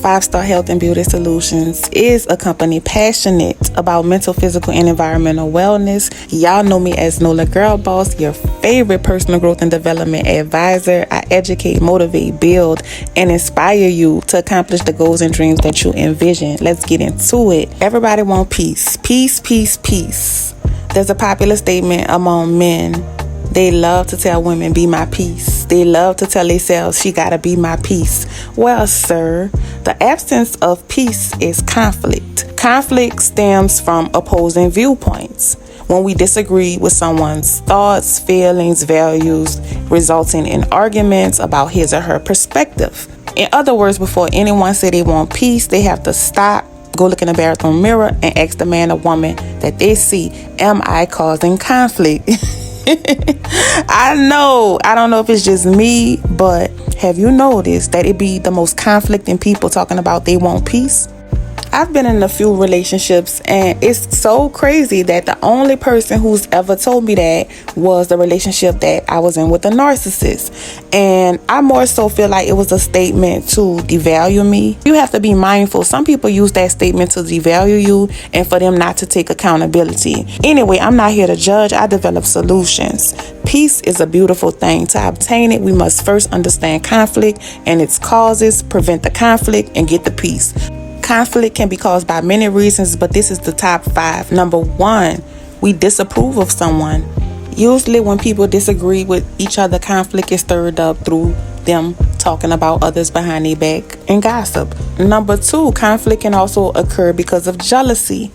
5 Star Health and Beauty Solutions is a company passionate about mental, physical, and environmental wellness. Y'all know me as Nola Girl Boss, your favorite personal growth and development advisor. I educate, motivate, build, and inspire you to accomplish the goals and dreams that you envision. Let's get into it. Everybody want peace. Peace, peace, peace. There's a popular statement among men. They love to tell women, be my peace. They love to tell themselves, she gotta be my peace. Well, sir, the absence of peace is conflict. Conflict stems from opposing viewpoints. When we disagree with someone's thoughts, feelings, values, resulting in arguments about his or her perspective. In other words, before anyone say they want peace, they have to stop, go look in the bathroom mirror, and ask the man or woman that they see, am I causing conflict? I don't know if it's just me, but have you noticed that it be the most conflicting people talking about they want peace? I've been in a few relationships, and it's so crazy that the only person who's ever told me that was the relationship that I was in with a narcissist. And I more so feel like it was a statement to devalue me. You have to be mindful. Some people use that statement to devalue you and for them not to take accountability. Anyway, I'm not here to judge. I develop solutions. Peace is a beautiful thing. To obtain it, we must first understand conflict and its causes, prevent the conflict, and get the peace. Conflict can be caused by many reasons, but this is the top 5. Number 1, we disapprove of someone. Usually when people disagree with each other, conflict is stirred up through them talking about others behind their back and gossip. Number 2, conflict can also occur because of jealousy.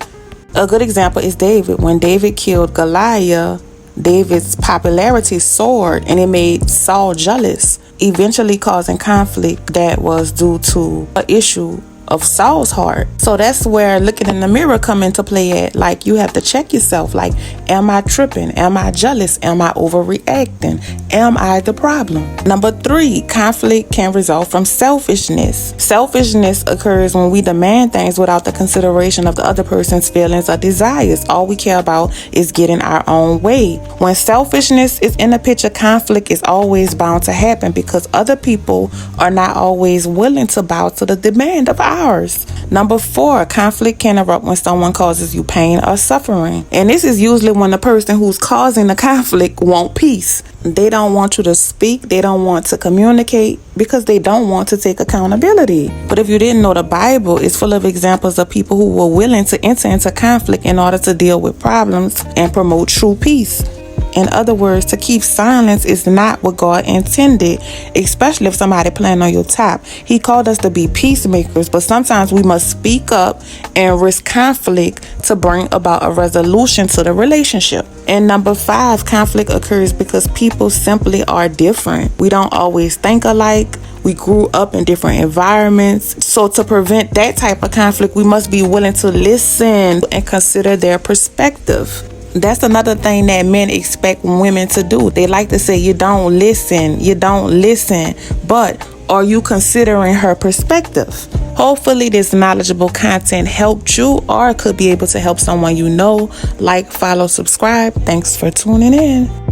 A good example is David. When David killed Goliath, David's popularity soared and it made Saul jealous, eventually causing conflict that was due to an issue of Saul's heart. So that's where looking in the mirror come into play at. Like, you have to check yourself. Like, am I tripping? Am I jealous? Am I overreacting? Am I the problem? Number 3, conflict can result from selfishness. Selfishness occurs when we demand things without the consideration of the other person's feelings or desires. All we care about is getting our own way. When selfishness is in the picture, conflict is always bound to happen because other people are not always willing to bow to the demand of ours. Number 4, conflict can erupt when someone causes you pain or suffering. And this is usually when the person who's causing the conflict want peace. They don't want you to speak. They don't want to communicate because they don't want to take accountability. But if you didn't know, the Bible is full of examples of people who were willing to enter into conflict in order to deal with problems and promote true peace. In other words, to keep silence is not what God intended, especially if somebody playing on your top. He called us to be peacemakers, but sometimes we must speak up and risk conflict to bring about a resolution to the relationship. And number 5, conflict occurs because people simply are different. We don't always think alike. We grew up in different environments. So to prevent that type of conflict, we must be willing to listen and consider their perspective. That's another thing that men expect women to do. They like to say, you don't listen, but are you considering her perspective? Hopefully this knowledgeable content helped you or could be able to help someone you know. Like, follow, subscribe. Thanks for tuning in.